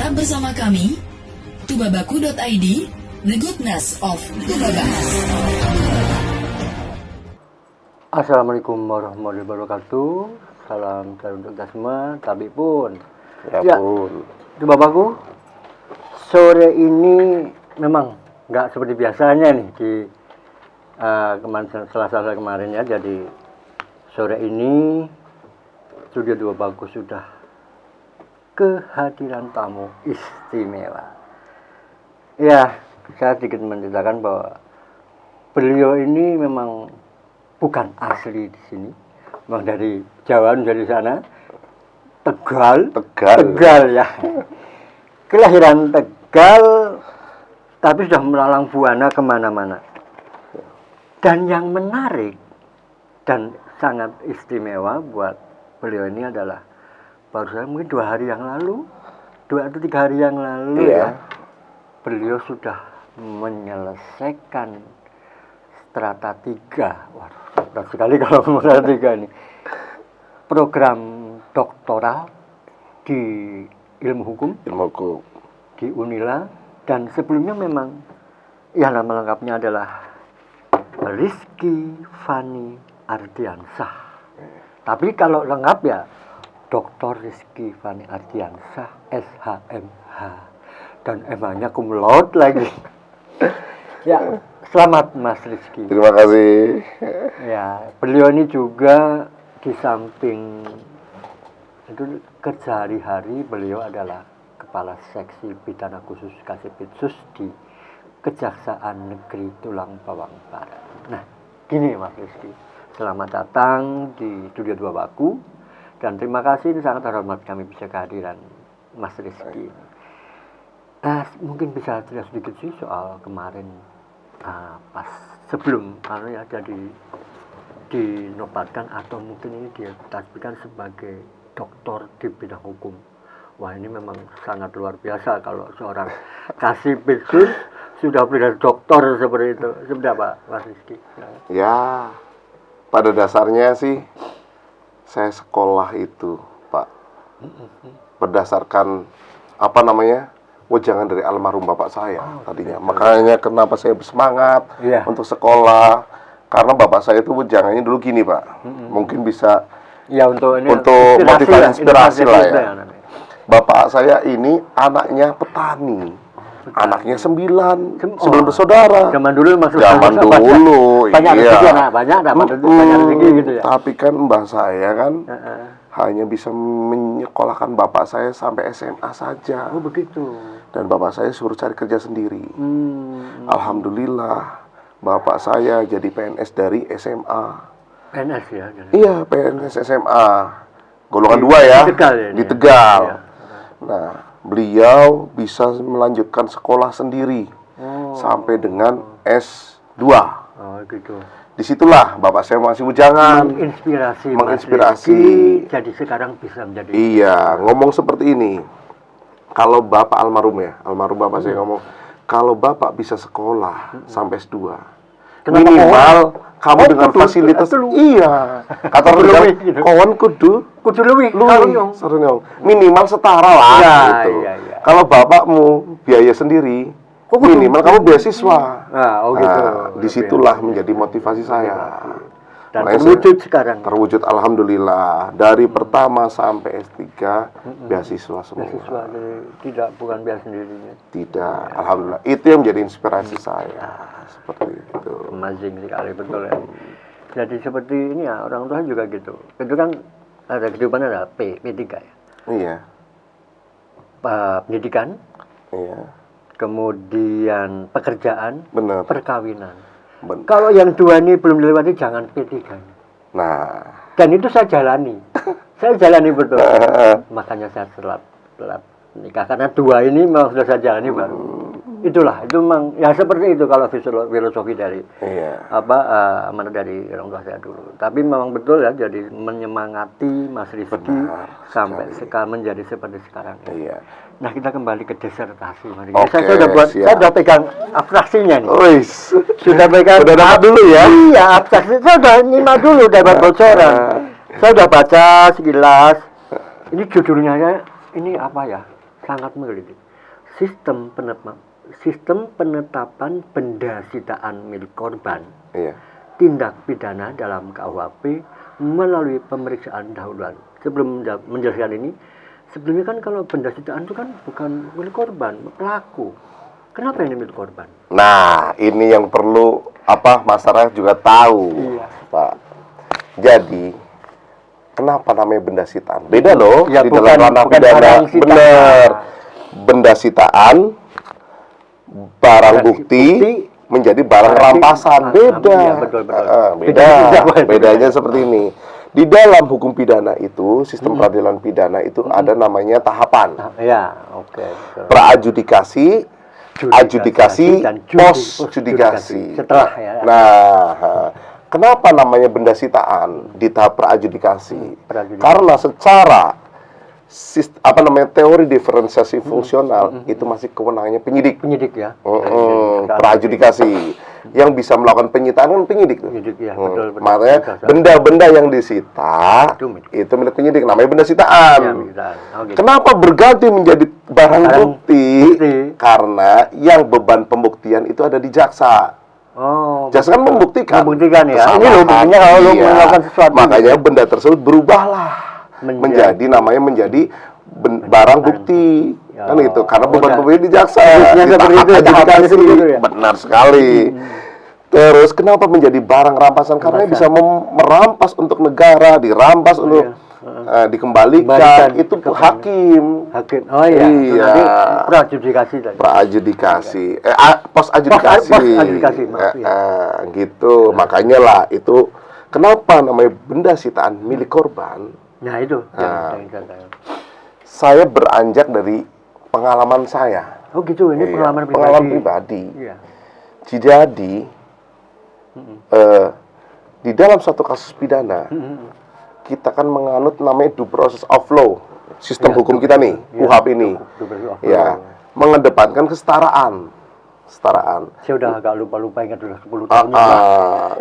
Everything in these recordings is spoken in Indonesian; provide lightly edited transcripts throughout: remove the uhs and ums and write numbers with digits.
Tetap bersama kami, tubabaku.id, The Goodness of Tubabaku. Assalamualaikum warahmatullahi wabarakatuh. Salam untuk kita semua, tapi pun. Ya pun. Tubabaku, sore ini memang nggak seperti biasanya nih di Selasa kemarin ya. Jadi sore ini Studio Tubabaku sudah kehadiran tamu istimewa. Ya, saya sedikit menceritakan bahwa beliau ini memang bukan asli di sini, memang dari Jawa, dari sana, Tegal ya. Kelahiran Tegal, tapi sudah melalang buana kemana-mana. Dan yang menarik dan sangat istimewa buat beliau ini adalah baru saja mungkin 2 hari yang lalu, 2 atau 3 hari yang lalu ya, beliau sudah menyelesaikan strata 3. Waduh, berat sekali kalau strata 3 ini. Program doktoral di ilmu hukum di Unila, dan sebelumnya memang ya nama lengkapnya adalah Rizky Fani Ardiansah. Tapi kalau lengkap ya Dr. Rizky Fani Ardiansah SHMH, dan M-nya cum laude lagi. Ya, selamat Mas Rizky. Terima kasih. Ya, beliau ini juga di samping itu kerja hari-hari beliau adalah Kepala Seksi Pidana Khusus Kasipitsus di Kejaksaan Negeri Tulang Bawang Barat. Nah, gini Mas Rizky, selamat datang di Studio Tubabaku, dan terima kasih, ini sangat terhormat kami bisa kehadiran Mas Rizky. Mungkin bisa cerita sedikit sih soal kemarin pas sebelum ya jadi dinobatkan atau mungkin ini dia ditasbihkan sebagai doktor di bidang hukum. Wah, ini memang sangat luar biasa kalau seorang kasipitsus sudah menjadi doktor seperti itu. Seperti apa Mas Rizky? Ya, pada dasarnya sih saya sekolah itu Pak berdasarkan wejangan dari almarhum bapak saya tadinya. Makanya kenapa saya bersemangat untuk sekolah, karena bapak saya itu wejangannya dulu gini Pak. Mungkin bisa untuk motivasi inspirasi lah ya. Bapak saya ini anaknya petani. Anaknya 9 bersaudara. Zaman dulu banyak rezeki gitu ya. Tapi kan mbah saya kan hanya bisa menyekolahkan bapak saya sampai SMA saja. Oh begitu. Dan bapak saya suruh cari kerja sendiri. Alhamdulillah bapak saya jadi PNS dari SMA. PNS ya? Iya, PNS SMA. Golongan 2 ya. Di Tegal. Ya. Nah, beliau bisa melanjutkan sekolah sendiri sampai dengan S2. Oh gitu. Disitulah bapak saya masih bujangan. Menginspirasi. Jadi sekarang bisa menjadi. Iya, ngomong seperti ini. Kalau bapak almarhum bapak saya ngomong, kalau bapak bisa sekolah sampai S2, minimal kamu dengan fasilitas iya kata orang kawan kudu luwih minimal setara lah gitu. Kalau bapakmu biaya sendiri, minimal kamu beasiswa. Disitulah menjadi motivasi saya. Dan terwujud sekarang. Terwujud alhamdulillah, dari pertama sampai S3 beasiswa semua. Beasiswa bukan biaya sendirinya. Tidak, alhamdulillah. Itu yang menjadi inspirasi saya. Seperti itu. Amazing sekali, betul ya. Jadi seperti ini ya, orang tua juga gitu. Itu kan ada kehidupan, ada P3 ya. Iya. Pendidikan. Iya. Kemudian pekerjaan. Benar. Perkawinan. Kalau yang 2 ini belum dilewati, jangan P3. Nah. Dan itu saya jalani. Saya jalani betul. Makanya saya telat nikah, karena 2 ini memang sudah saya jalani baru. Itulah, itu memang ya seperti itu kalau filosofi dari dari orang tua saya dulu. Tapi memang betul ya, jadi menyemangati Mas Rizky sampai sekarang menjadi seperti sekarang. Iya. Nah, kita kembali ke disertasi. Saya sudah pegang abstraksinya nih. Sudah dapat dulu ya? Iya, abstraksi. Saya sudah nyimak dulu, dapat bocoran. Saya sudah baca sekilas. Ini judulnya ini apa ya? sangat menggelitik. Sistem penetapan benda sitaan milik korban, Iya. tindak pidana dalam KUHP melalui pemeriksaan dahuluan. Sebelum menjelaskan ini, sebelumnya kan kalau benda sitaan itu kan bukan milik korban, pelaku. Kenapa ini milik korban? Nah, ini yang perlu masyarakat juga tahu, Iya. Pak. Jadi, kenapa namanya benda sitaan? Beda loh Ya, di bukan- dalam ranah bukan pidana. barang sitaan. Bener. Benda sitaan, barang bukti menjadi barang rampasan. Beda. Iya, betul. Beda. Bedanya seperti ini. Di dalam hukum pidana itu, sistem peradilan pidana itu ada namanya tahapan. Ya, oke. Betul. Praadjudikasi, adjudikasi, dan post-judikasi. Setelah ya. Nah, kenapa namanya benda sitaan di tahap praadjudikasi? Praadjudikasi. Karena secara teori diferensiasi fungsional itu masih kewenangannya penyidik. Penyidik ya. Praadjudikasi yang bisa melakukan penyitaan kan penyidik tuh. Penyidik ya, betul. Makanya benda-benda yang disita itu milik penyidik, namanya benda sitaan. Ya, sitaan. Oh, gitu. Kenapa berganti menjadi barang bukti? Karena yang beban pembuktian itu ada di jaksa. Oh, Jaksa kan membuktikan. Membuktikan ya. kesalahan. Ini loh buktinya kalau lo Iya. melakukan sesuatu. Makanya benda tersebut berubahlah menjadi barang bukti. Ya. Kan gitu. Karena Oh, beban ya. pembuktian di jaksa. Harusnya Di seperti tahap itu, tahapannya adjudikasi. seperti itu ya. Benar sekali. Terus kenapa menjadi barang rampasan? Karena bisa merampas untuk negara, dirampas untuk dikembalikan. Itu hakim. Hakim. Oh iya. Iya. Nanti praadjudikasi tadi. Praadjudikasi, post-adjudikasi. Post-adjudikasi, maaf, Gitu. Makanya lah itu kenapa namanya benda sitaan milik korban. Nah, itu. yang Saya beranjak dari pengalaman saya. Oh gitu, ini Iya, pengalaman pribadi. Iya. Iya. Jadi di dalam suatu kasus pidana kita kan menganut namanya due process of law, sistem hukum kita nih, KUHP ini. Due process of Ya, law. mengedepankan kesetaraan. Saya udah agak lupa ingat udah 10 tahun.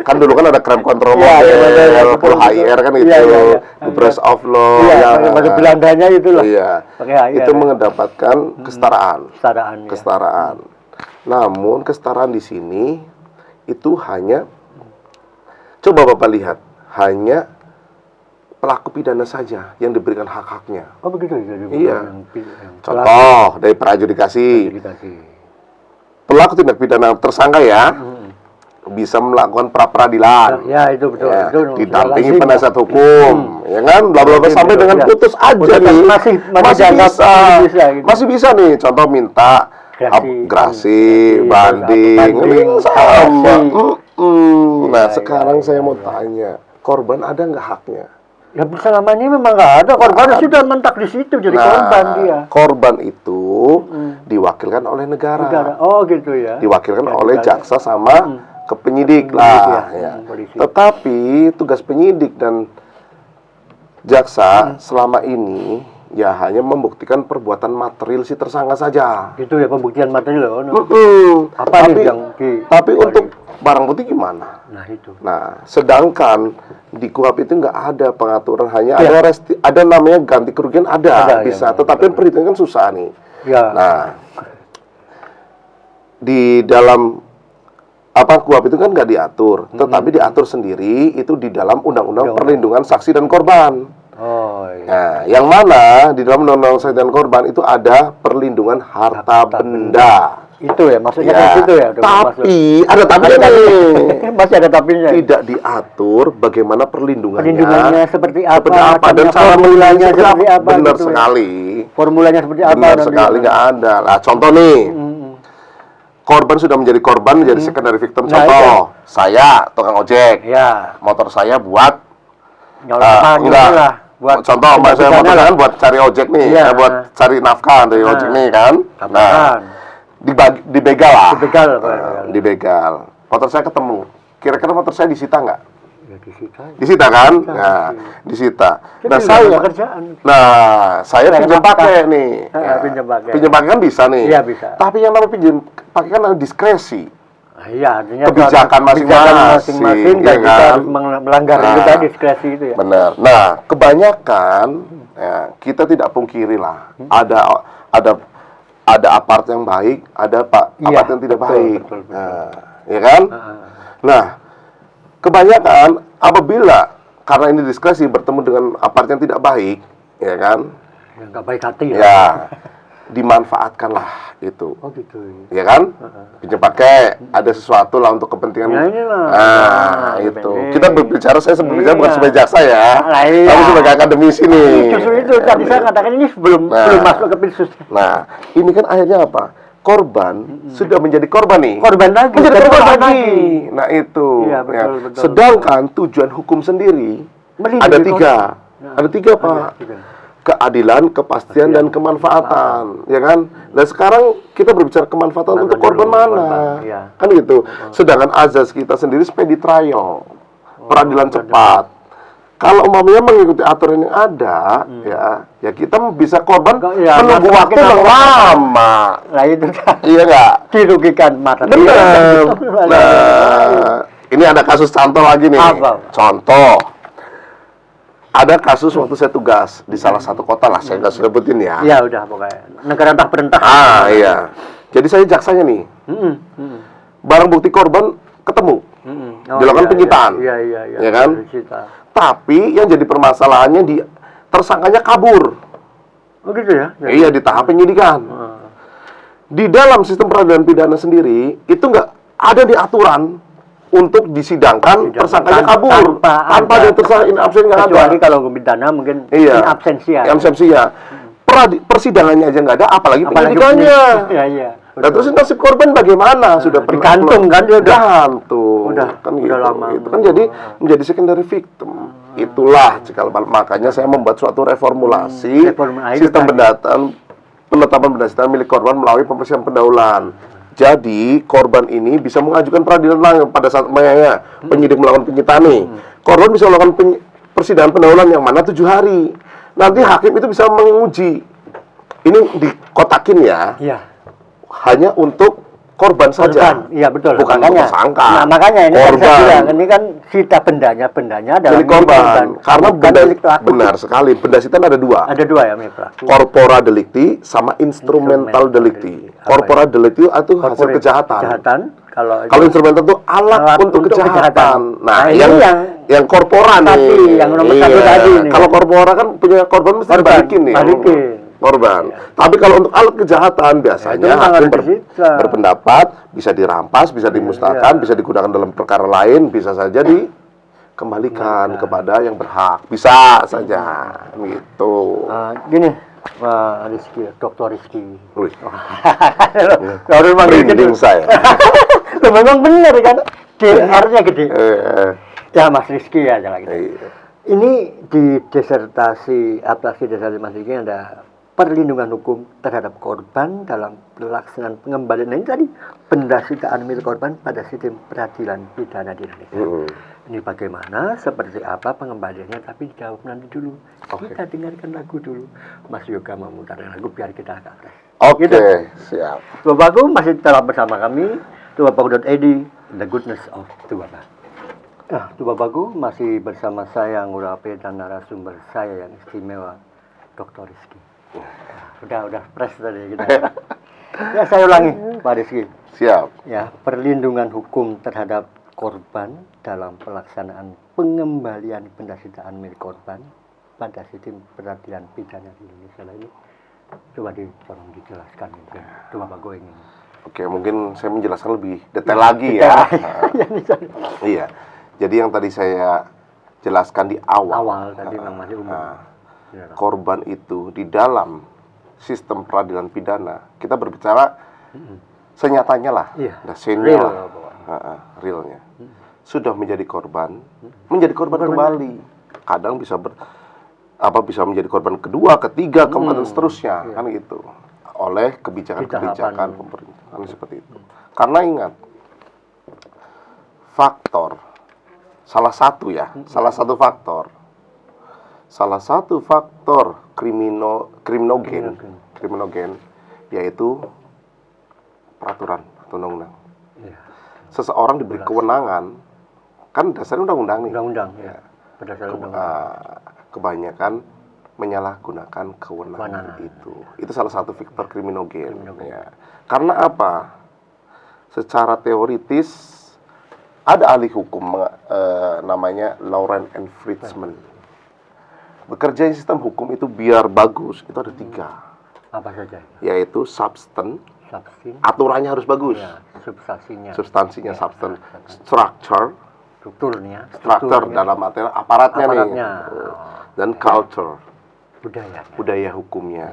Kan dulu kan ada crime control Iya, model, betul. full HIR kan itu, Iya. due process of law. Iya, bahasa Belandanya itulah. Iya. Pakai HIR. Itu mengedepankan kesetaraan. Kesetaraan. Ya. Kesetaraan. Namun kesetaraan di sini itu hanya, coba Bapak lihat, hanya pelaku pidana saja yang diberikan hak-haknya. Oh begitu ya. Iya. Contoh dari praadjudikasi. Pelaku tindak pidana tersangka ya bisa melakukan pra peradilan. Ya itu betul. Ya, Itu didampingi lazim. penasihat hukum, ya kan, bla bla bla, Lazim, sampai betul, dengan ya. putus aja Putus nih. masih dianggap bisa, gitu. masih bisa nih. Contoh minta grasi, banding, sama. Nah, sekarang saya mau tanya, korban ada nggak haknya? Ya selama ini memang nggak ada korban, sudah mentak di situ jadi korban dia. Korban itu diwakilkan oleh negara. Oh gitu ya. Diwakilkan Ya, oleh negara. jaksa sama ke penyidik lah. ya. Ya. Polisi. Tetapi tugas penyidik dan jaksa selama ini ya hanya membuktikan perbuatan material si tersangka saja. Itu ya pembuktian material. Tapi Apa nih yang tapi untuk barang bukti gimana? Nah itu. Nah, sedangkan di KUHP itu nggak ada pengaturan, hanya Ya. ada namanya ganti kerugian ada bisa, ya, tetapi perhitungan kan susah nih. Ya. Nah, di dalam KUHP itu kan nggak diatur, tetapi diatur sendiri itu di dalam Undang-Undang Perlindungan Saksi dan Korban. Oh iya. Nah, yang mana di dalam Undang-Undang Saksi dan Korban itu ada perlindungan harta benda. Itu ya maksudnya Ya, kan situ ya. tapi ada tapinya nih. Masih ada tapinya. Tidak diatur bagaimana perlindungannya. Perlindungannya seperti apa? dan cara formulanya seperti apa? Benar gitu ya. sekali. Formulanya seperti apa? Benar nanti? sekali, nggak ada. Nah, contoh nih. Korban sudah menjadi korban, menjadi secondary victim. Nah, Contoh, saya tukang ojek. Ya. Motor saya buat Nyolong lah. Buat contoh, mbak saya motor kan buat cari ojek nih, Iya. buat cari nafkah dari ojek nih kan. Nah, Dibegal lah. dibegal. Dibegal. Motor saya ketemu. Kira-kira motor saya disita nggak? Ya disita. Disita kan? Nah, disita. Nah, kerjaan. saya pinjam pakai nih. Pinjam pakai. Pinjam pakai kan bisa nih. Iya, bisa. Tapi yang namanya pinjam pakai kan ada diskresi. Iya, artinya Kebijakan masing-masing, dan ya kita kan? harus melanggar itu tadi diskresi itu ya. Benar. Nah, kebanyakan ya, kita tidak pungkiri lah. ada apart yang baik, ada apart yang tidak baik. Betul. Nah, ya kan? Nah, kebanyakan apabila karena ini diskresi bertemu dengan apart yang tidak baik, ya kan? Yang nggak baik hati Ya, dimanfaatkanlah itu. Oh gitu. Ya kan? Pinjam pakai, ada sesuatu lah untuk kepentingan. Ya, inilah. Nah, Nah, itu. bener. Kita berbicara, saya berbicara bukan Iya. sebagai jaksa ya. Lah, iya. Tapi sebagai akademisi nih. Justru itu tadi saya katakan ini belum masuk ke pinsus. Nah, ini kan akhirnya apa? Korban sudah menjadi korban nih. Korban lagi. Menjadi Jadi korban korban lagi. Nah, itu. Iya, betul. Sedangkan tujuan hukum sendiri Melindungi ada 3. korban. Ada 3, Pak. Tiga. Keadilan, kepastian, dan kemanfaatan, ya kan? Dan sekarang kita berbicara kemanfaatan untuk korban mana? iya. Kan gitu. Sedangkan azas kita sendiri speedy trial, peradilan cepat. Kalau umpamanya mengikuti aturan yang ada, ya kita bisa korban Ya, menunggu makin waktu yang lama. Lah itu Iya nggak? dirugikan mata. Benar. Nah, ini ada kasus contoh lagi nih. Apa? Contoh. Ada kasus waktu saya tugas di salah satu kota lah, saya nggak sebutin ya. Ya udah pokoknya negara entah perintah. Ah, iya. Jadi saya jaksanya nih. Barang bukti korban ketemu. Dilakukan penyitaan. Iya. Ya kan? Disita. Tapi yang jadi permasalahannya tersangkanya kabur. Oh gitu ya? Iya, di tahap penyidikan. Di dalam sistem peradilan pidana sendiri itu nggak ada di aturan untuk disidangkan tersangkanya kabur tanpa ada tersangka in absen, nggak ada. Kecuali kalau hukum pidana mungkin in absentia. Persidangannya aja nggak ada, apalagi penyidikannya. Iya. Nah, terus nasib korban bagaimana? Sudah pernah digantung kan dia gantung. Kan udah gitu. lama. Itu kan jadi menjadi secondary victim. Itulah makanya saya membuat suatu reformulasi sistem penetapan berdasarkan milik korban melalui pemeriksaan pendahuluan. Jadi korban ini bisa mengajukan peradilan langsung pada saat penyidik melakukan penyitaan nih. Korban bisa melakukan persidangan pendahuluan yang mana 7 hari. Nanti hakim itu bisa menguji. Ini dikotakin ya. Iya. Hanya untuk korban saja. Iya betul. Bukan untuk tersangka. Nah, makanya ini korban. saya bilang, ini kan sita bendanya adalah milik korban. Karena benda pelaku. Benar sekali. Benda sitaan ada 2. Ada 2 ya milik pelaku. Corpora delicti sama instrumental delicti. Corpora delicti itu hasil kejahatan. Kalau instrumental itu alat untuk kejahatan. Nah, yang corpora nih. Yang nomor 1 tadi nih. Kalau corpora kan punya korban mesti dibalikin nih. Korban. Tapi kalau untuk alat kejahatan biasanya hakim berpendapat bisa dirampas, bisa dimusnahkan, bisa digunakan dalam perkara lain, bisa saja dikembalikan kepada yang berhak. Bisa saja gitu. Gini, Pak Rizky, Dr. Rizky. Wih. Baru manggil Merinding saya. Loh, memang benar kan? DR-nya gede. Ya Mas Rizky aja lagi. Ini di disertasi Mas Rizky ada perlindungan hukum terhadap korban dalam pelaksanaan pengembalian. Nah, ini tadi benda sitaan milik korban pada sistem peradilan pidana di Indonesia. Ini bagaimana, seperti apa pengembaliannya, tapi dijawab nanti dulu. Kita dengarkan lagu dulu. Mas Yoga memutarkan lagu biar kita agak fresh. Oke, siap. Bapakku masih tetap bersama kami, tubabaku.id, The Goodness of Tubaba. Nah, Bapakku masih bersama saya, Ngurape, dan narasumber saya yang istimewa, Dr. Rizky. Udah fresh tadi kita. Ya, saya ulangi, Pak Rizky. Siap. Ya, perlindungan hukum terhadap korban dalam pelaksanaan pengembalian benda sitaan milik korban pada sistem peradilan pidana di Indonesia ini. Coba tolong dijelaskan. Coba Pak Go ingin. Oke, mungkin saya menjelaskan lebih detail lagi ya. Iya. Jadi yang tadi saya jelaskan di awal tadi memang masih umum. Korban itu di dalam sistem peradilan pidana kita berbicara senyatanya lah, senior realnya sudah menjadi korban, kembali. Kadang bisa bisa menjadi korban kedua, ketiga, keempat dan seterusnya, kan gitu. Oleh kebijakan-kebijakan pemerintah, kan seperti itu. Karena ingat, salah satu faktor kriminogen yaitu peraturan atau undang-undang. Seseorang diberi kewenangan, kan dasarnya undang-undang nih. Undang-undang, ya. Berdasarkan undang-undang. Kebanyakan menyalahgunakan kewenangan Kewenangan. itu. Itu salah satu faktor kriminogen. Ya. Karena apa? Secara teoritis ada ahli hukum namanya Laurent and Friedman. Bekerja di sistem hukum itu biar bagus itu ada 3, Apa saja? yaitu substance, Substansi. aturannya harus bagus, Ya, substansinya. substansinya substance, structure, Strukturnya. struktur dalam materi aparatnya nih, Aparatnya. dan culture, Budaya. budaya hukumnya,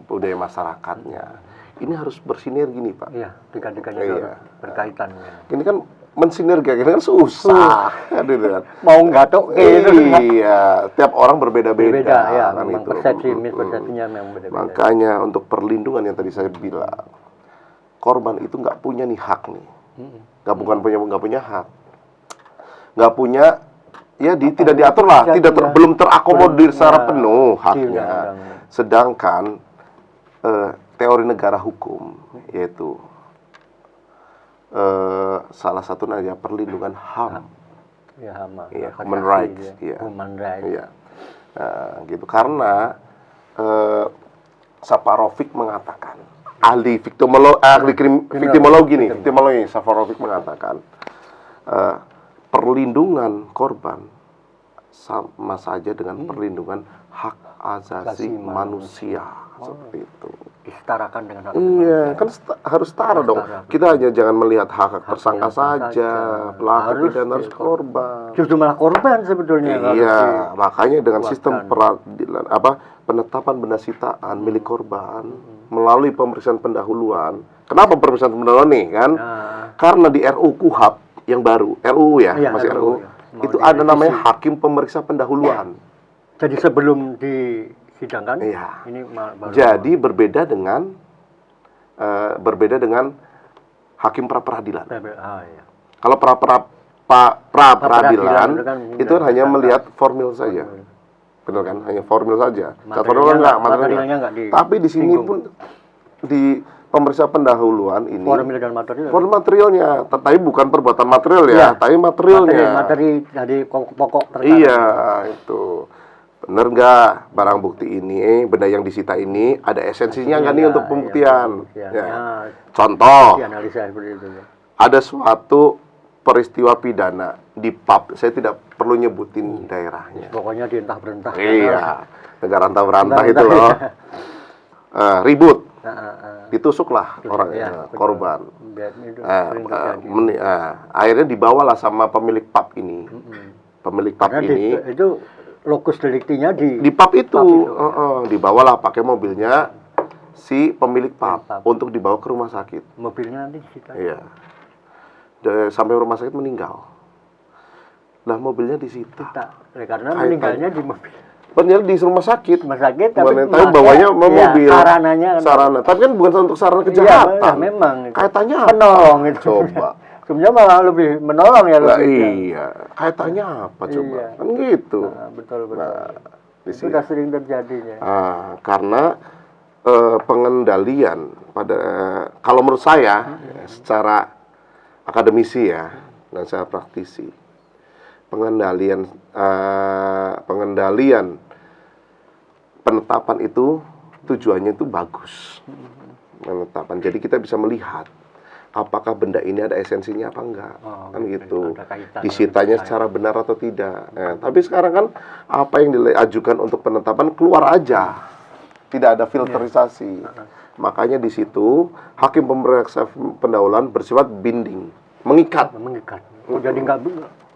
budaya masyarakatnya. Ini harus bersinergi nih Pak. Iya, tiga-tiganya Iya. harus berkaitan. Ya. Ini kan mensinergi, ini kan susah, gitu kan. Mau nggak tuh Iya, tiap orang berbeda-beda. beda ya, kan memang itu. persepsinya memang beda-beda. Makanya untuk perlindungan yang tadi saya bilang, korban itu nggak punya nih hak nih, nggak punya hak, nggak punya, ya tidak diatur lah, belum terakomodir secara penuh haknya. Sedangkan teori negara hukum yaitu salah satunya perlindungan HAM. Ya, HAM. Iya, human rights. Ya. Iya. Human rights. Iya. Gitu. Karena Safarovic mengatakan, ahli viktimologi Safarovic mengatakan perlindungan korban sama saja dengan perlindungan hak asasi manusia. Seperti itu. Disetarakan dengan hak Iya, kan harus setara dong. Kita hanya jangan melihat hak tersangka saja, pelaku pidana harus korban. Justru malah korban sebetulnya. Iya, makanya dengan sistem peradilan penetapan benda sitaan milik korban melalui pemeriksaan pendahuluan. Kenapa pemeriksaan pendahuluan nih kan? Karena di RUU KUHP yang baru, RUU ya, Iya, masih RUU. ya. Itu ada namanya hakim pemeriksa pendahuluan. Jadi sebelum disidangkan, Iya. ini baru. Jadi berbeda dengan hakim pra peradilan. Iya. Kalau pra peradilan kan itu hanya melihat formil saja, benar kan? Hanya formil saja. Materialnya enggak. Tapi di sini pun di pemeriksa pendahuluan ini Formil dan material. formil materialnya, tapi bukan perbuatan material ya, Iya. tapi materialnya. Materi dari pokok perkara. Iya, itu. Bener nggak barang bukti ini, benda yang disita ini ada esensinya nggak nih untuk pembuktian? Ya. Contoh, Analisa seperti itu. ada suatu peristiwa pidana di pub, saya tidak perlu nyebutin daerahnya. Pokoknya dientah-berentah. Iya, negara antah berantah itu loh. Ribut, ditusuklah orang korban. Akhirnya dibawalah sama pemilik pub ini. Pemilik pub ini itu lokus deliktinya di pub itu. Dibawalah pakai mobilnya si pemilik pub untuk dibawa ke rumah sakit. Mobilnya nanti disita. Iya. Sampai rumah sakit meninggal. Nah, mobilnya disita. Karena meninggalnya di mobil. Padahal di rumah sakit. Rumah sakit tapi bawanya mobil. Sarananya sarana. Tapi kan bukan untuk sarana kejahatan. Iya, memang. Kaitannya apa? Menolong itu. Coba. Sebenarnya malah lebih menolong ya. Iya. Kaitannya apa coba? Iya. Kan gitu. Betul. Di Itu sudah sering terjadinya. Karena pengendalian pada kalau menurut saya secara akademisi ya dan secara praktisi pengendalian penetapan itu tujuannya itu bagus. Penetapan. Jadi kita bisa melihat apakah benda ini ada esensinya apa enggak. Kan gitu. Disitanya secara benar atau tidak. Tapi sekarang kan apa yang diajukan untuk penetapan keluar aja. Tidak ada filterisasi. Makanya di situ hakim pemeriksa pendahuluan bersifat binding, mengikat. Jadi nggak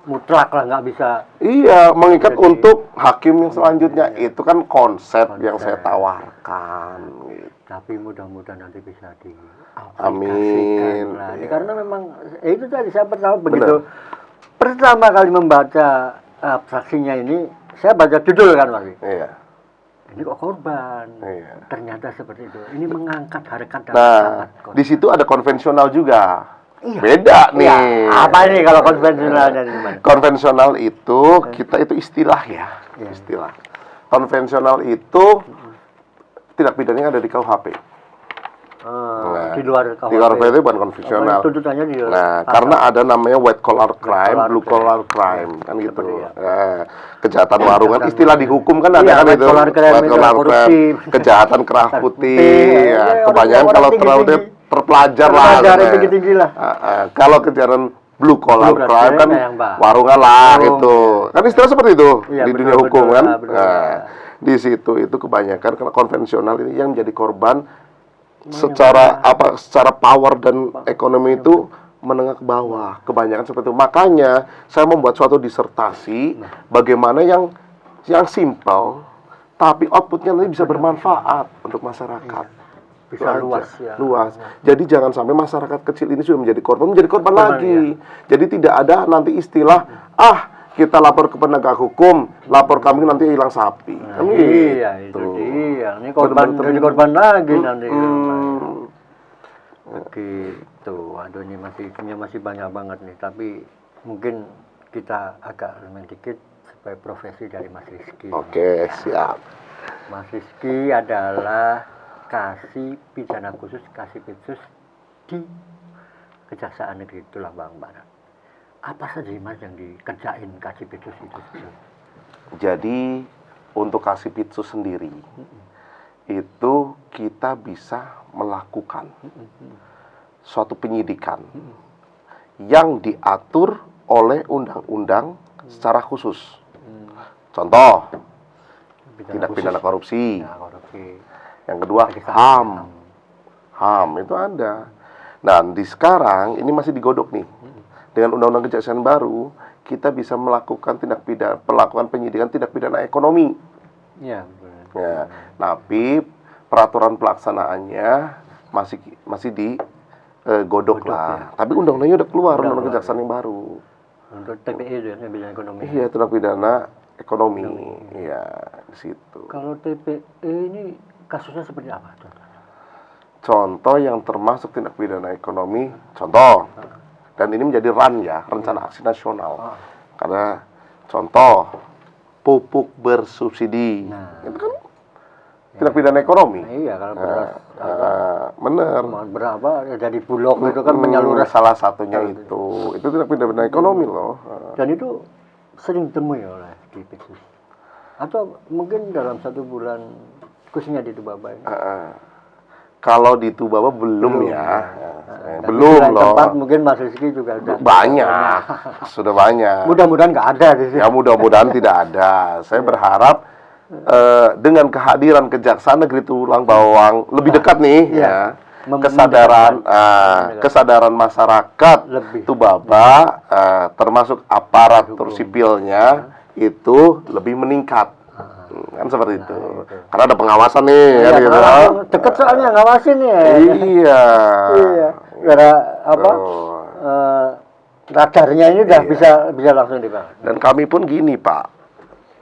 mutlak lah, nggak bisa. Iya, mengikat untuk hakim yang selanjutnya. Itu kan konsep yang saya tawarkan. Gitu. Tapi mudah-mudahan nanti bisa diaplikasikan. Amin. Lah. Karena memang itu tadi saya pertama kali membaca abstraksinya ini, saya baca judul kan Mas. Iya. Ini kok korban. Iya. Ternyata seperti itu. Ini mengangkat harkat dan Nah, di situ ada konvensional juga. Iya. Beda nih. Ya, apa ini kalau konvensionalnya gimana? Konvensional itu kita itu istilah ya, istilah. Konvensional itu tindak pidananya ada di KUHP. di luar Di luar KUHP itu bukan konvensional. Tuntutannya di Nah, karena ada namanya white collar crime, blue collar crime, kan gitu. Kejahatan warungan, istilah di hukum kan ada kan itu. White collar crime, kejahatan kerah putih. Ya, kebanyakan kalau terlalu terpelajar lah. Tinggi-tinggi lah. Kalau kejahatan blue collar crime kan warungan lah gitu. Kan istilah seperti itu di dunia hukum kan. Nah, di situ itu kebanyakan karena konvensional ini yang menjadi korban secara power dan ekonomi itu menengah ke bawah, kebanyakan seperti itu. Makanya saya membuat suatu disertasi bagaimana yang simpel tapi outputnya nanti bisa bermanfaat untuk masyarakat. Bisa luas ya. Luas. Jadi jangan sampai masyarakat kecil ini sudah menjadi korban lagi. Jadi tidak ada nanti istilah kita lapor ke penegak hukum, lapor kami nanti hilang sapi. Iya, itu dia. Ini korban lagi nanti. Gitu. Aduh, ini masih banyak banget nih. Tapi mungkin kita agak lebih dikit sebagai profesi dari Mas Rizky. Oke, siap. Mas Rizky adalah kasih pidana khusus, kasih pitsus di Kejaksaan Negeri Tulang Barat. Apa saja Mas yang dikerjain kasih pitsus itu? Jadi untuk kasih pitsus sendiri itu kita bisa melakukan suatu penyidikan yang diatur oleh undang-undang secara khusus. Contoh, tindak pidana korupsi. Yang kedua, HAM. HAM itu ada. Nah, sekarang ini masih digodok nih. Dengan undang-undang kejaksaan baru, kita bisa melakukan pelakukan penyidikan tindak pidana ekonomi. Ya, ya. Tapi peraturan pelaksanaannya masih digodok lah. Tapi undang-undangnya udah keluar, undang-undang kejaksaan yang baru. Untuk TPE itu ya, tindak pidana ekonomi. Iya, tindak pidana ekonomi. Iya, di situ. Kalau TPE ini kasusnya seperti apa? Contoh yang termasuk tindak pidana ekonomi, contoh. Dan ini menjadi RAN ya, rencana aksi nasional. Karena contoh pupuk bersubsidi, itu kan tindak pidana ekonomi. Iya, kalau beras bener. Berapa jadi bulog itu kan penyaluran. Salah satunya itu tindak pidana ekonomi loh. Dan itu sering ditemui oleh di Pitsus. Atau mungkin dalam 1 bulan khususnya di Tubaba ini. Kalau di Tubaba belum ya. Belum loh. Tempat mungkin Mas Rizky juga udah banyak. Sudah banyak. Mudah-mudahan nggak ada di sini. Ya mudah-mudahan tidak ada. Saya berharap dengan kehadiran Kejaksaan Negeri Tulang Bawang lebih dekat nih ya. Kesadaran masyarakat Tubaba termasuk aparatur sipilnya itu lebih meningkat. Kan seperti itu. Karena ada pengawasan nih. Dekat soalnya ngawasin ya. Iya. Karena radarnya ini udah bisa langsung dibangun. Dan kami pun gini Pak,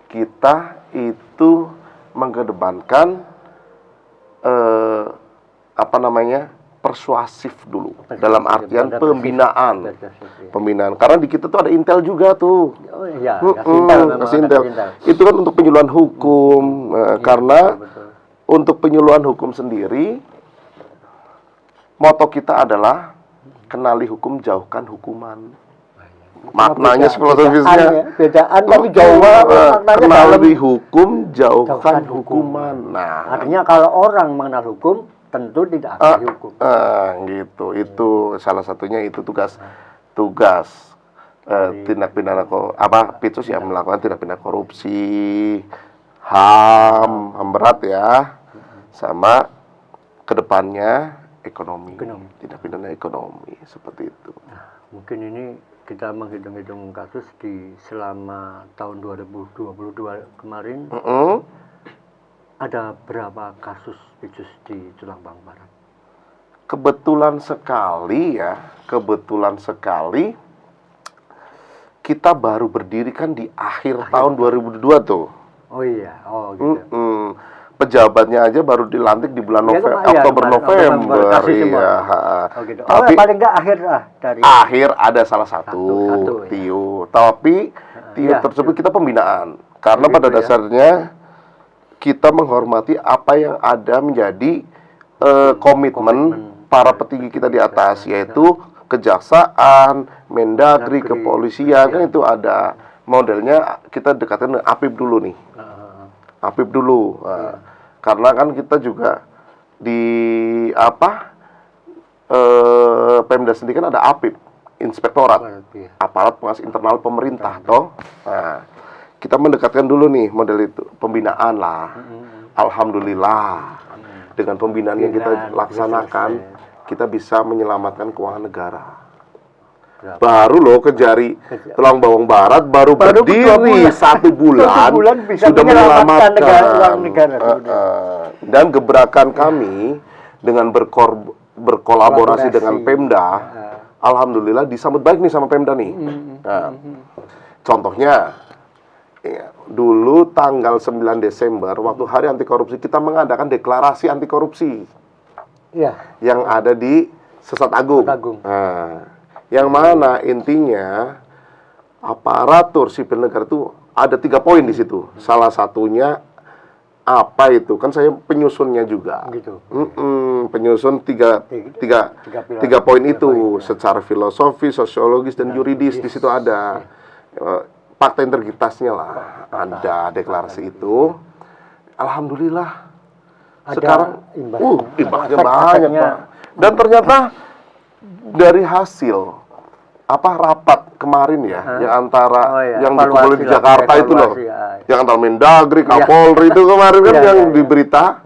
kita itu mengedepankan persuasif dulu, dalam artian pembinaan. Karena di kita tuh ada intel juga tuh. Oh iya, kasih intel. Itu kan untuk penyuluhan hukum. Karena untuk penyuluhan hukum sendiri, moto kita adalah kenali hukum, jauhkan hukuman. Maknanya filosofisnya bedaan tapi jauh kenali hukum, jauhkan hukuman. Nah, artinya kalau orang mengenal hukum tentu tidak akan dihukum. Gitu. Itu salah satunya itu tugas tindak pidana Pitsus ya, melakukan tindak pidana korupsi, HAM berat ya, sama kedepannya ekonomi. Tindak pidana ekonomi seperti itu. Nah, mungkin ini kita menghitung-hitung kasus di selama tahun 2022 kemarin. Ada berapa kasus Pitsus di Tulang Bawang Barat? Kebetulan sekali kita baru berdiri kan di akhir tahun 2022 tuh. Oh iya, gitu. Pejabatnya aja baru dilantik di bulan Oktober-November. Iya. Gitu. Tapi paling enggak akhir dari akhir ada salah satu Tio. Tapi Tio tersebut kita pembinaan. Karena pada dasarnya kita menghormati apa yang ada menjadi komitmen para petinggi kita di atas, yaitu kejaksaan, Mendagri, kepolisian, kan itu ada modelnya. Kita dekatkan dengan APIP dulu nih, APIP dulu. Nah, karena kan kita juga di Pemda sendiri kan ada APIP, Inspektorat Aparat Pengawas Internal Pemerintah, toh. Nah, kita mendekatkan dulu nih model itu, pembinaan lah. Alhamdulillah, dengan pembinaan yang kita laksanakan, kita bisa menyelamatkan keuangan negara. Baru loh Kejari Tulang Bawang Barat baru berdiri 1 bulan, bisa sudah menyelamatkan negara. Dan gebrakan kami dengan berkolaborasi dengan Pemda, alhamdulillah disambut baik nih sama Pemda nih. Nah, contohnya dulu tanggal 9 Desember waktu Hari Anti Korupsi, kita mengadakan deklarasi anti korupsi. Yang ada di Sesat Agung. Nah, yang mana intinya aparatur sipil negara itu ada 3 poin di situ. Salah satunya apa itu? Kan saya penyusunnya juga. Gitu. Penyusun tiga poin itu secara filosofi, sosiologis dan yuridis. Di situ ada fakta integritasnya lah. Ada deklarasi itu. Alhamdulillah. Sekarang imbasnya banyak, Pak. Dan ternyata dari hasil rapat kemarin ya, yang antara yang dikumpulin di Jakarta itu loh, yang antara Mendagri, Kapolri itu kemarin kan yang di berita,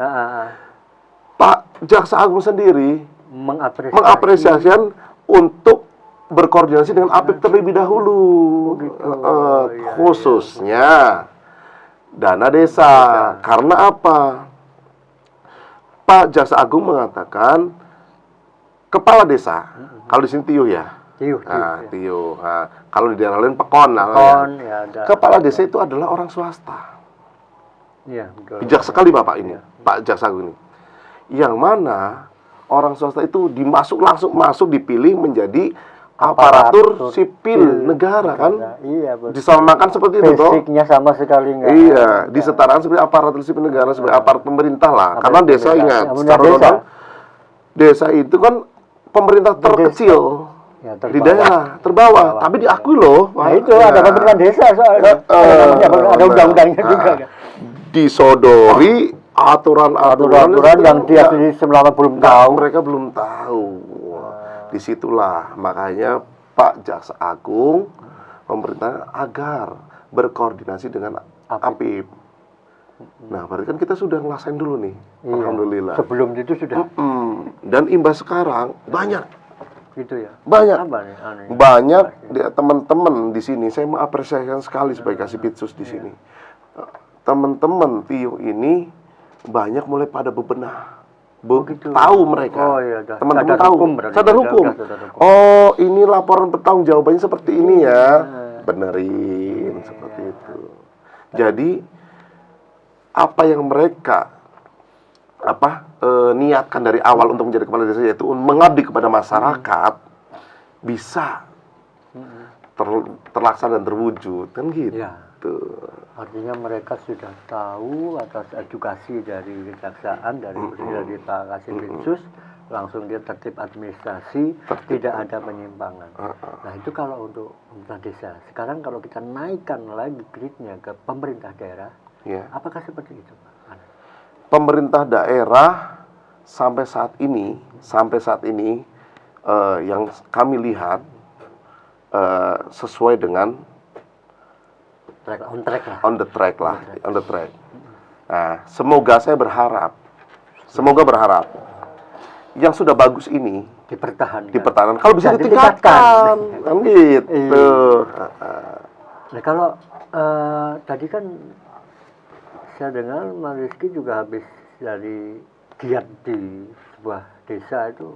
Pak Jaksa Agung sendiri mengapresiasi untuk berkoordinasi dengan APIP terlebih dahulu, khususnya dana desa. Karena apa? Pak Jaksa Agung mengatakan kepala desa, kalau di sini Tio ya, Tio. Nah, kalau di daerah lain Pekon, kepala desa itu adalah orang swasta. Bijak sekali Bapak ini, Pak Jaksa Agung ini. Yang mana orang swasta itu langsung masuk dipilih menjadi aparatur sipil negara kan? Disamakan seperti itu toh. Basicnya sama sekali enggak. Iya, disetarakan seperti aparatur sipil negara sebagai aparat pemerintah lah. Karena desa ingat, secara undang desa itu kan pemerintah terkecil di daerah, terbawah. Tapi diakui loh. Nah, itu ada pemerintahan desa soalnya. Ada undang-undangnya juga. Disodori aturan-aturan yang dia selama belum tahu. Mereka belum tahu. Disitulah makanya Pak Jaksa Agung memerintahkan agar berkoordinasi dengan APIP. Nah, berarti kan kita sudah ngelasain dulu nih. Alhamdulillah. Sebelum itu sudah. Dan imbas sekarang banyak. Gitu ya. Banyak. Banyak teman-teman di sini. Saya mengapresiasi sekali sebagai Kasipitsus di sini. Teman-teman Tio ini banyak mulai pada bebenah. Tahu mereka. Teman-teman tahu. Sadar hukum. Oh, ini laporan pertanggungjawabannya seperti ini ya. Benerin seperti itu. Jadi apa yang mereka niatkan dari awal untuk menjadi kepala desa, yaitu mengabdi kepada masyarakat, bisa terlaksana dan terwujud kan gitu. Artinya mereka sudah tahu atas edukasi dari kejaksaan, dari Pak Kasipitsus, langsung dia tertib administrasi, tidak ada penyimpangan. Nah, itu kalau untuk pemerintah desa. Sekarang kalau kita naikkan lagi gridnya ke pemerintah daerah, apakah seperti itu, Pak? Pemerintah daerah sampai saat ini yang kami lihat sesuai dengan on the track. Nah, semoga berharap yang sudah bagus ini dipertahankan. Kalau bisa ditingkatkan, kan gitu. Nah, kalau tadi kan saya dengar Mas Rizky juga habis dari giat di sebuah desa itu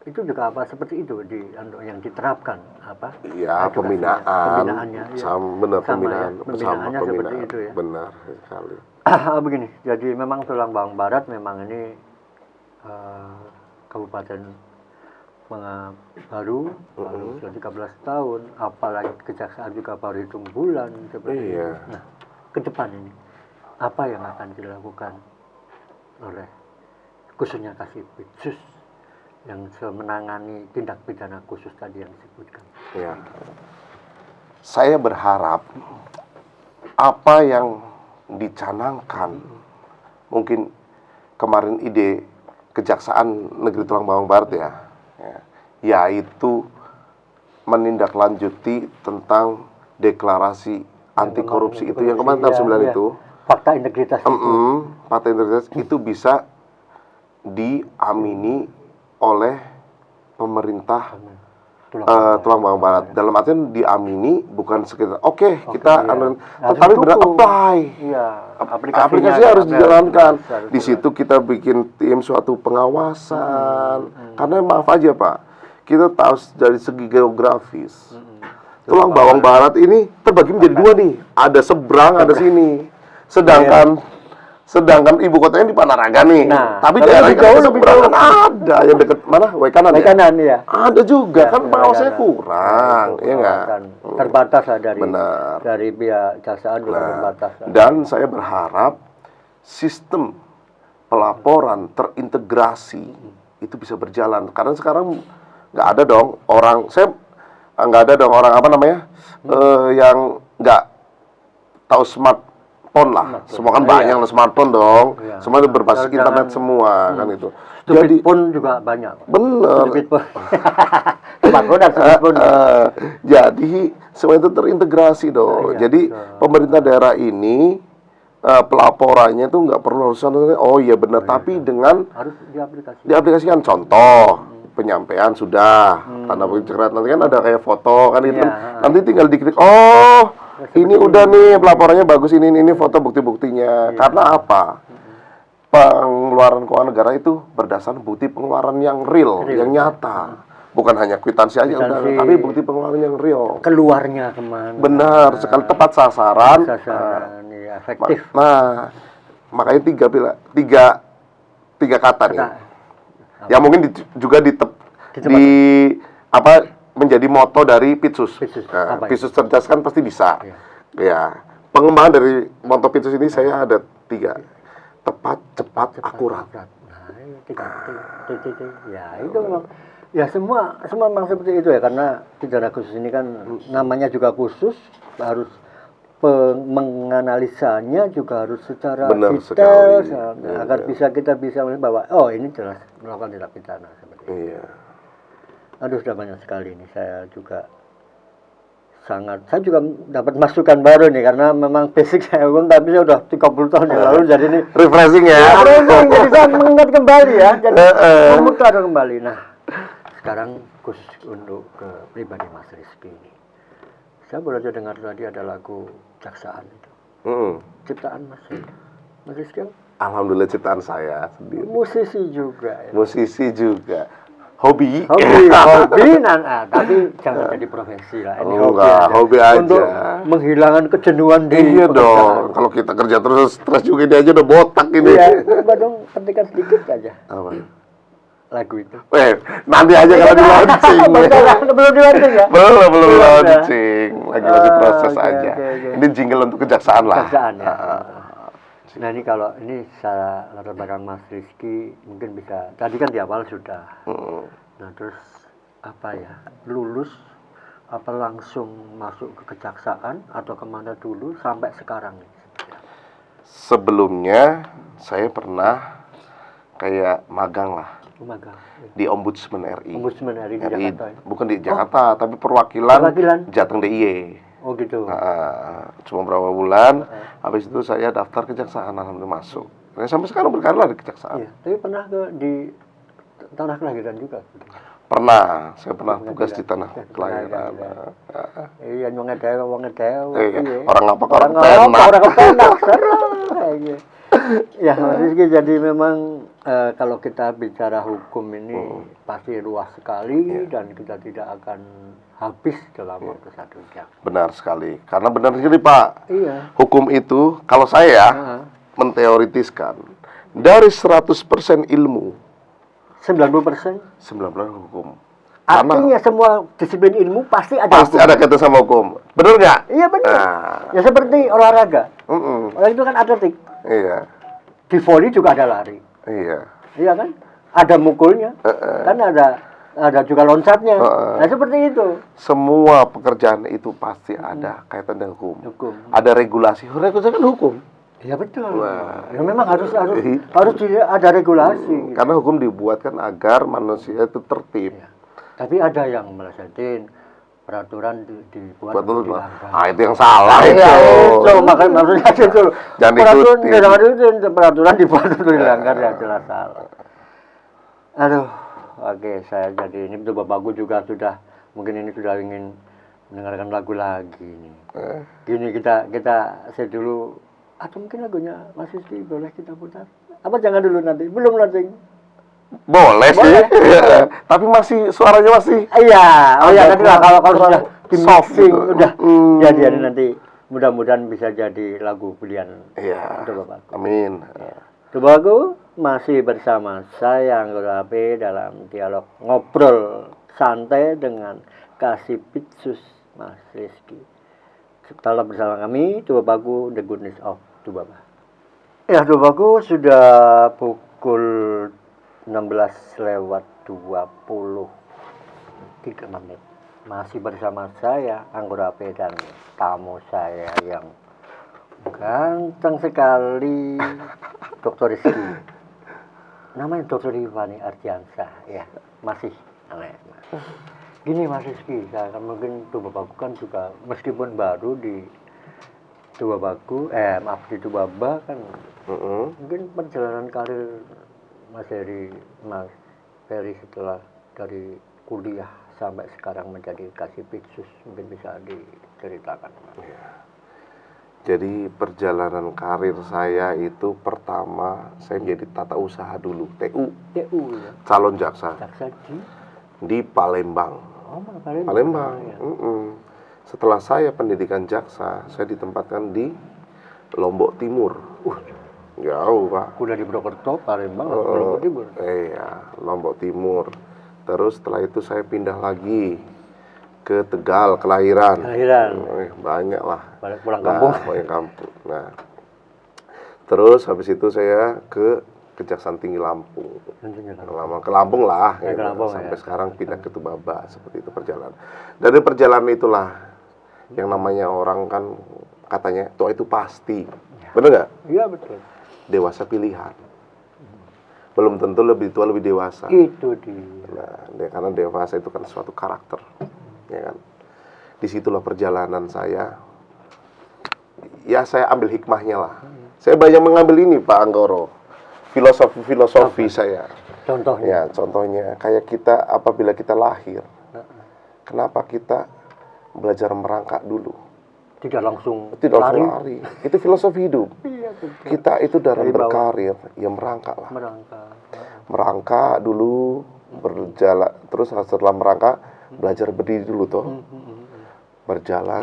juga seperti itu yang diterapkan pembinaannya pembinaan seperti itu ya. Benar sekali. Begini, jadi memang Tulang Bawang Barat memang ini kabupaten baru sudah 13 tahun, apalagi kejaksaan juga baru hitung bulan seperti itu. Nah, ke depan ini apa yang akan dilakukan oleh khususnya Kasipitsus yang menangani tindak pidana khusus tadi yang disebutkan. Ya. Saya berharap apa yang dicanangkan, mungkin kemarin ide Kejaksaan Negeri Tulang Bawang Barat ya, yaitu menindaklanjuti tentang deklarasi anti korupsi itu yang kemarin tahun 9 itu, fakta integritas fakta integritas itu bisa diamini oleh pemerintah Tulang Bawang Barat. Dalam artian diamini bukan sekedar kita tetapi benar apply. Iya, aplikasi harus dijalankan. Di situ kita bikin tim suatu pengawasan. Karena maaf aja Pak, kita tahu dari segi geografis Tulang Bawang Barat ini terbagi menjadi dua nih. Ada seberang, ada sini. Sedangkan ibu kotanya di Panaraga nih. Tapi daerah yang seberang kan ada yang dekat mana? Waikanan ya? Waikanan ya. Ada juga kan pengawasnya kurang, ya nggak? Terbatas lah dari pihak Kejaksaan juga terbatas. Dan saya berharap sistem pelaporan terintegrasi itu bisa berjalan. Karena sekarang nggak ada dong orang yang nggak tahu smartphone lah. Semua kan banyak lah smartphone dong. Semua itu berbasis internet semua kan itu. Jadi pun juga banyak. Bener. Jadi semua itu terintegrasi dong. Jadi pemerintah daerah ini pelaporannya itu nggak perlu harus benar, tapi dengan harus diaplikasikan. Contoh penyampaian sudah tanda bukti cerat, nanti kan ada kayak foto kan itu, nanti tinggal diklik ini udah nih pelaporannya bagus, ini foto bukti-buktinya. Karena apa? Pengeluaran keuangan negara itu berdasarkan bukti pengeluaran yang real, yang nyata. Bukan hanya kwitansi aja udah, tapi bukti pengeluaran yang real. Keluarnya kemana? Benar, sekali tepat sasaran. Ya, efektif. Makanya tiga kata nih. Yang mungkin juga menjadi moto dari Pitsus. Pitsus cerdas kan pasti bisa. Ya. Pengembangan dari moto Pitsus ini saya ada 3. Tepat, cepat, akurat. Ya, itu memang ya semua memang seperti itu ya, karena pidana khusus ini kan namanya juga khusus, harus menganalisanya juga harus secara detail agar kita bisa melihat bahwa ini jelas melakukan tindak pidana seperti itu. Iya. Aduh, sudah banyak sekali nih. Saya juga dapat masukan baru nih, karena memang basic saya hukum, tapi saya udah 30 tahun yang lalu, jadi ini refreshing ya. Jadi saya mengingat kembali ya, jadi memutar kembali. Nah, sekarang khusus untuk ke pribadi Mas Rizky ini. Saya baru aja dengar tadi ada lagu Jaksaan itu. Ciptaan Mas Rizky. Alhamdulillah ciptaan saya sendiri. Musisi juga ya. Musisi juga. Hobi, tapi jangan jadi profesi lah. Ini hobi aja. Untuk menghilangkan kejenuhan di dong. Kalau kita kerja terus stres juga, ini aja udah botak ini. Iya, coba dong petikan sedikit aja. Apa? Lagu itu. Nanti aja kalau di launching. Belum di launching ya? Belum launching. Lagi masih proses aja. Ini jingle untuk Kejaksaan lah. Kejaksaan ya. Nah, ini kalau ini secara latar belakang Mas Rizky mungkin bisa, tadi kan di awal sudah. Nah, terus lulus apa langsung masuk ke Kejaksaan atau kemana dulu sampai sekarang nih? Sebelumnya saya pernah kayak magang lah. Magang. Di Ombudsman RI. Ombudsman RI di Jakarta. Ya? Bukan di Jakarta, tapi perwakilan Jateng DIY. Oh gitu. Cuma berapa bulan, habis itu saya daftar Kejaksaan, alhamdulillah masuk. Nah, sampai sekarang berkarir lah di Kejaksaan. Iya, tapi pernah di tanah kelahiran juga? Pernah, saya pernah tugas di tanah kelahiran. Iya, wong edew. Orang apa orang kepenak, seru. Ya, Mas Rizky, jadi memang kalau kita bicara hukum ini pasti luas sekali dan kita tidak akan habis dalam waktu 1 jam. Benar sekali, karena benar sekali Pak. Iya. Hukum itu, kalau saya menteoritiskan, dari 100% ilmu, 90% hukum. Artinya semua disiplin ilmu pasti ada kaitan sama hukum. Benar nggak? Iya benar. Ya seperti olahraga. Olahraga itu kan atletik. Iya. Di voli juga ada lari. Iya. Iya kan? Ada mukulnya, kan ada juga loncatnya. Nah seperti itu. Semua pekerjaan itu pasti ada kaitan dengan hukum. Ada regulasi. Regulasi kan hukum. Iya betul. Ya memang harus ada regulasi. Karena hukum dibuatkan agar manusia itu tertib. Ya. Tapi ada yang melesetin peraturan dibuat untuk dilanggar. Itu yang salah itu. Itu makanya maksudnya itu. Jangan ikutin. Peraturan dibuat untuk dilanggar ya jelas salah. Aduh, oke saya jadi ini bapakku juga sudah mungkin ini sudah ingin mendengarkan lagu lagi nih. Gini kita saya dulu atau mungkin lagunya Mas Rizky boleh kita putar? Apa jangan dulu nanti? Belum nanti. Boleh sih. Tapi masih suaranya masih. Iya. Oh ya nanti lah kalau sudah soft gitu. Udah jadi nanti mudah-mudahan bisa jadi lagu pilihan. Iya. Untuk Bapak. Amin. Bapak masih bersama saya Anggoro HP dalam dialog ngobrol santai dengan Kasih Pitsus Mas Rizky. Tetaplah bersama kami, Bapakku The Goodness of Bapak. Ya, Bapakku sudah pukul 16:23 menit. Masih bersama saya Anggoro HP dan tamu saya yang ganteng sekali, Dr. Rizky. Namanya Dr. Iwani Ardiansyah, ya masih aneh. Gini Mas Rizky, saya kan mungkin Bapakku kan juga meskipun baru di Bapakku, di Baba kan, mungkin perjalanan karir Mas Ferry setelah dari kuliah sampai sekarang menjadi Kasih Pitsus mungkin bisa diceritakan. Ya. Jadi perjalanan karir saya itu pertama saya menjadi tata usaha dulu, TU ya? Calon jaksa di Palembang. Oh, Palembang. Ya. Setelah saya pendidikan jaksa, saya ditempatkan di Lombok Timur. Jauh Pak. Udah di Brokerto, Palembang, Lombok Timur. Iya, Lombok Timur. Terus setelah itu saya pindah lagi ke Tegal, kelahiran. Banyak lah. Pulang kampung. Pulang kampung. Nah, terus habis itu saya ke Kejaksaan Tinggi Lampung. Lama ke Lampung lah. Ya, gitu. Lampung, sampai ya. sekarang pindah ke Tubaba, seperti itu perjalanan. Dari perjalanan itulah yang namanya orang kan katanya tua itu pasti. Ya. Bener nggak? Iya betul. Dewasa pilihan. Belum tentu lebih tua lebih dewasa. Itu dia. Nah, karena dewasa itu kan suatu karakter. Ya kan, disitulah perjalanan saya. Ya saya ambil hikmahnya lah. Saya banyak mengambil ini Pak Anggoro, filosofi saya. Contohnya? Ya contohnya kayak kita apabila kita lahir, kenapa kita belajar merangkak dulu? Tidak langsung lari. Itu filosofi hidup. Iya, kita itu dalam berkarir, ya merangkak lah. Merangkak dulu, berjalan, terus setelah merangkak belajar berdiri dulu toh, berjalan,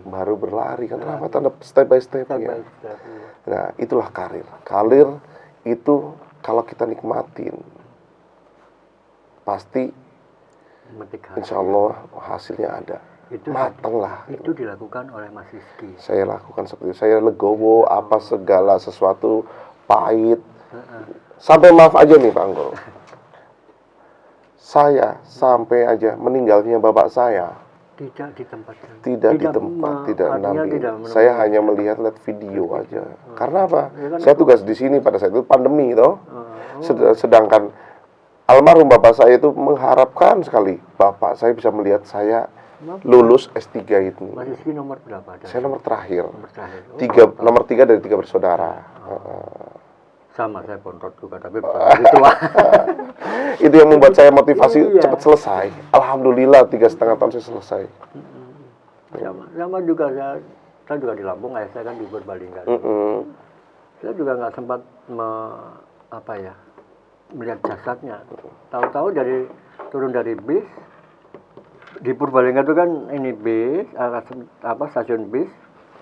baru berlari kan, rambatan step by step ya. Nah itulah karir. Karir itu kalau kita nikmatin, pasti, insya Allah hasilnya ada. Itu matang lah. Itu dilakukan oleh Mas Rizky. Saya lakukan seperti itu. Saya legowo apa segala sesuatu pahit. Sampai maaf aja nih Pak Anggoro. Saya sampai aja meninggalnya bapak saya tidak di tempat, tidak nampil. Saya hanya melihat video aja. Karena apa? Ya kan saya tugas di sini pada saat itu pandemi toh. Sedangkan almarhum bapak saya itu mengharapkan sekali bapak saya bisa melihat saya lulus S3 itu. Mas Rizky nomor berapa? Saya nomor terakhir. Nomor 3 dari 3 bersaudara. Sama saya pontot juga tapi bukan itu. Itu yang membuat saya motivasi cepat selesai. Alhamdulillah 3,5 tahun saya selesai. Sama juga saya juga di Lampung, ayah saya kan di Purbalingga. Saya juga nggak sempat melihat jasadnya. Tahu-tahu turun dari bis di Purbalingga itu kan ini bis stasiun bis,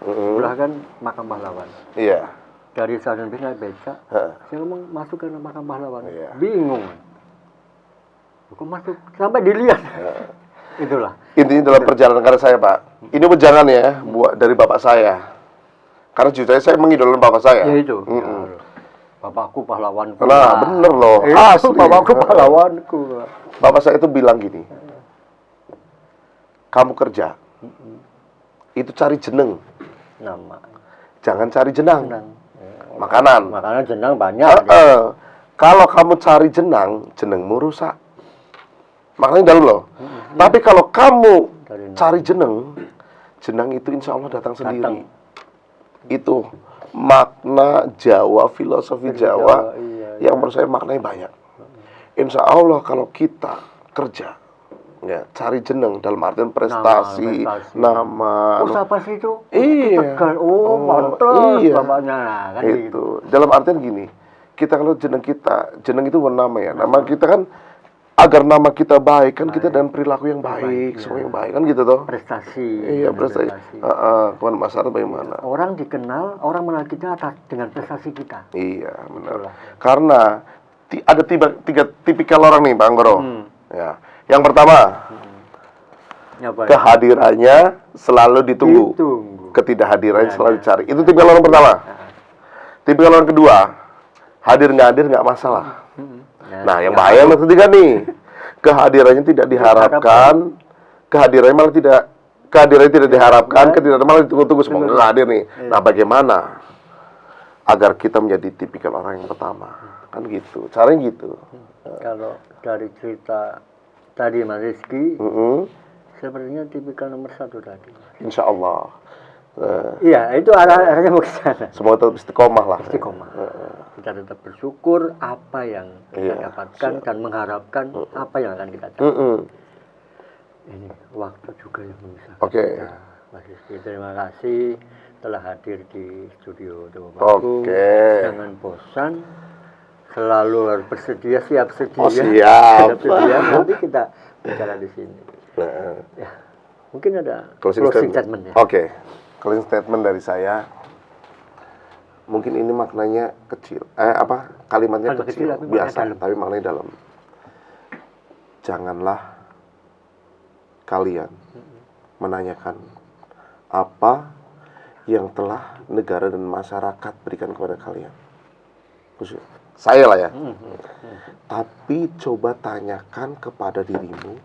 sebelah kan makam pahlawan. Iya. Dari stasiun bis naik beca, saya ngomong masuk ke makam pahlawan, bingung. Kok masuk sampai dilihat. Itulah. Intinya dalam perjalanan karir saya Pak. Ini perjalanan ya buat dari bapak saya. Karena jujur saya mengidolakan bapak saya. Ya itu. bapakku pahlawanku. Nah, bener loh. Itu Asli. bapakku pahlawanku. Bapak saya itu bilang gini, kamu kerja, itu cari jeneng, Nama. jangan cari jenang. Jenang. Makanan. Makanan jenang banyak. Kalau kamu cari jenang, jenengmu rusak. Makanya dalam loh. Tapi kalau kamu cari jeneng, jenang itu insya Allah datang sendiri. Itu makna Jawa, filosofi Jawa, iya. yang menurut saya maknanya banyak. Insya Allah kalau kita kerja, ya, cari jeneng dalam artian prestasi, nama. Oh, siapa sih itu? Iya. Tegal. Oh, mantul. Iya. Bapaknya kan gitu. Itu. Dalam artian gini, kita kalau jeneng itu nama ya. Nama kita kan agar nama kita baik kan kita dengan perilaku yang baik, semua yang baik kan gitu toh. Prestasi. Iya, prestasi. Kawan masyarakat bagaimana? Orang dikenal, orang mengenal kita atas dengan prestasi kita. Iya, benar. Karena ada tiga tipikal orang nih, Bang Goro. Ya. Yang pertama, kehadirannya selalu ditunggu. Ketidakhadirannya selalu dicari. Itu tipikal orang pertama. Tipikal orang kedua, hadir nggak hadir nggak masalah. Nah, yang bahaya yang ketiga nih, kehadirannya tidak diharapkan, kehadirannya tidak diharapkan, kehadirannya malah ditunggu-tunggu, semoga nggak hadir nih. Nah, bagaimana agar kita menjadi tipikal orang yang pertama? Kan gitu, caranya gitu. Kalau dari cerita tadi Mas Rizky, sepertinya tipikal nomor 1 tadi. Insya Allah. Iya, itu arahnya mau ke sana. Semoga tetap istiqomah lah. Istiqomah. Kita tetap bersyukur apa yang kita dapatkan dan mengharapkan apa yang akan kita dapat. Ini waktu juga yang memisahkan kita. Mas Rizky, terima kasih telah hadir di studio Tubabaku. Jangan bosan, selalu harus bersedia, siap sedia. Oh, siap. Sedia, nanti kita bicara di sini. Ya, mungkin ada closing statement ya. Closing statement dari saya. Mungkin ini maknanya kecil. Kalimatnya kecil biasa, tapi maknanya dalam. Janganlah kalian menanyakan apa yang telah negara dan masyarakat berikan kepada kalian. Saya lah ya. Tapi coba tanyakan kepada dirimu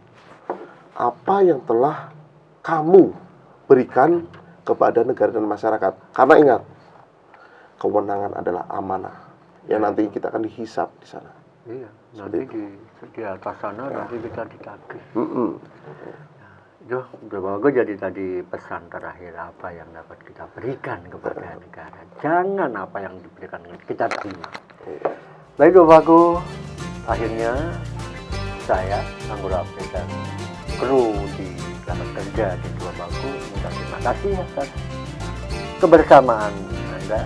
apa yang telah kamu berikan kepada negara dan masyarakat. Karena ingat, kewenangan adalah amanah yang nanti kita akan dihisap di sana. Iya, nanti di atas sana nanti kita ditagih. Udah bagus. Jadi tadi pesan terakhir apa yang dapat kita berikan kepada negara. Jangan apa yang diberikan kita terima. Baik Bapak, akhirnya saya Anggora dan kru di Selamat Kerja di Tubabaku minta terima kasih atas kebersamaan Anda.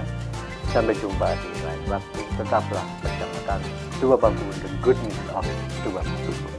Sampai jumpa di lain waktu. Tetaplah bersama kami Tubabaku, the good news of Tubabaku.